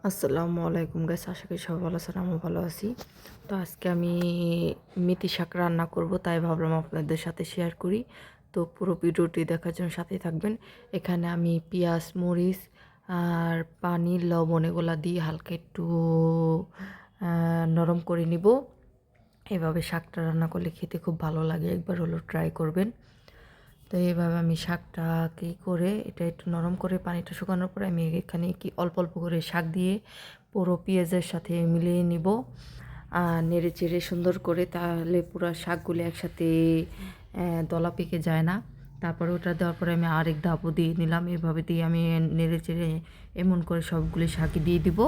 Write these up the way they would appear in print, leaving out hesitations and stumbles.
আসসালামু আলাইকুম গাইস, আশা করি সবাই ভালো আছেন। আমিও ভালো আছি। তো আজকে আমি মেথি শাক রান্না করব, তাই ভাবলাম আপনাদের সাথে শেয়ার করি। তো পুরো ভিডিওটি দেখার জন্য সাথেই থাকবেন। এখানে আমি পেঁয়াজ, মরিচ আর পানি, লবণ এগুলা দিয়ে হালকা একটু নরম করে নিব। এভাবে শাকটা রান্না করলে খেতে খুব ভালো লাগে, একবার হলো ট্রাই করবেন। তো এইভাবে আমি শাকটা কী করে এটা একটু নরম করে পানিটা শুকানোর পরে আমি এখানে কি অল্প অল্প করে শাক দিয়ে পুরো পেঁয়াজের সাথে মিলিয়ে নিব, নেড়ে চেড়ে সুন্দর করে, তাহলে পুরো শাকগুলো একসাথে দলা পেকে যায় না। তারপরে ওটা দেওয়ার পরে আমি আরেক ধাপও দিয়ে নিলাম। এভাবে দিয়ে আমি নেড়ে চেড়ে এমন করে সবগুলি শাক দিয়ে দিব।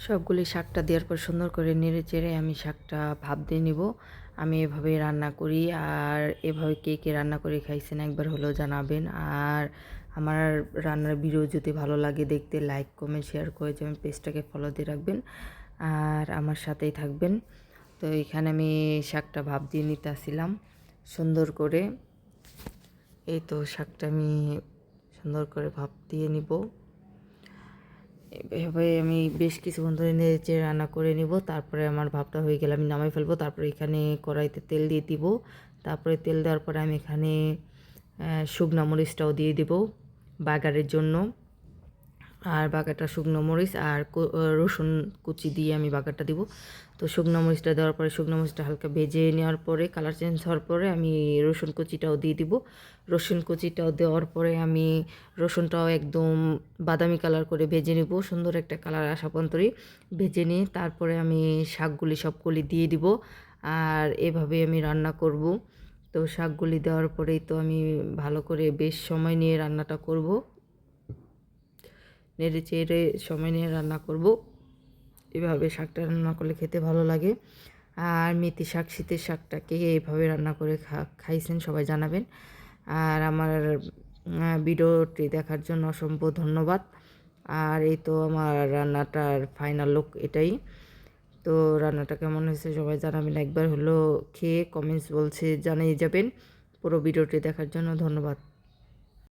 সবগুলি শাকটা দেওয়ার পর সুন্দর করে নেড়ে চেড়ে আমি শাকটা ভাপ দিয়ে নিব। আমি এভাবে রান্না করি, আর এভাবে কে কে রান্না করে খাইছেন একবার হলেও জানাবেন। আর আমার রান্নার ভিডিও যদি ভালো লাগে দেখতে, লাইক কমেন্ট শেয়ার করে যাবেন, পেজটাকে ফলো দিয়ে রাখবেন আর আমার সাথেই থাকবেন। তো এখানে আমি শাকটা ভাপ দিয়ে নিতে আসছিলাম সুন্দর করে। এই তো শাকটা আমি সুন্দর করে ভাপ দিয়ে নিব। এভাবে আমি বেশ কিছুক্ষণ ধরে নেড়ে রান্না করে নিব। তারপরে আমার ভাপটা হয়ে গেলে আমি নামাই ফেলবো। তারপরে এখানে কড়াইতে তেল দিয়ে দিব। তারপরে তেল দেওয়ার পরে আমি এখানে শুকনা মরিচটাও দিয়ে দিব বাগারের জন্য। আর বাগারটা শুকনো মরিচ আর রসুন কুচি দিয়ে আমি বাগারটা দিব। তো শুকনো মরিচটা দেওয়ার পরে শুকনো মরিচটা হালকা ভেজে নেওয়ার পরে কালার চেঞ্জ হওয়ার পরে আমি রসুন কুচিটাও দিয়ে দিব। রসুন কুচিটাও দেওয়ার পরে আমি রসুনটাও একদম বাদামি কালার করে ভেজে নিব, সুন্দর একটা কালার আসা পর্যন্তই ভেজে নিয়ে তারপরে আমি শাকগুলি সবগুলি দিয়ে দিব। আর এভাবে আমি রান্না করব। তো শাকগুলি দেওয়ার পরেই তো আমি ভালো করে বেশ সময় নিয়ে রান্নাটা করব, নেড়ে চেড়ে সময় নিয়ে রান্না করব। এভাবে শাকটা রান্না করলে খেতে ভালো লাগে। আর মেথি শাক, শীতের শাকটাকে এইভাবে রান্না করে খাইছেন সবাই জানাবেন। আর আমার ভিডিওটি দেখার জন্য অসংখ্য ধন্যবাদ। আর এই তো আমার রান্নাটার ফাইনাল লুক এটাই। তো রান্নাটা কেমন হয়েছে সবাই জানাবেন, একবার হলো খেয়ে কমেন্টস বলছে জানিয়ে যাবেন। পুরো ভিডিওটি দেখার জন্য ধন্যবাদ।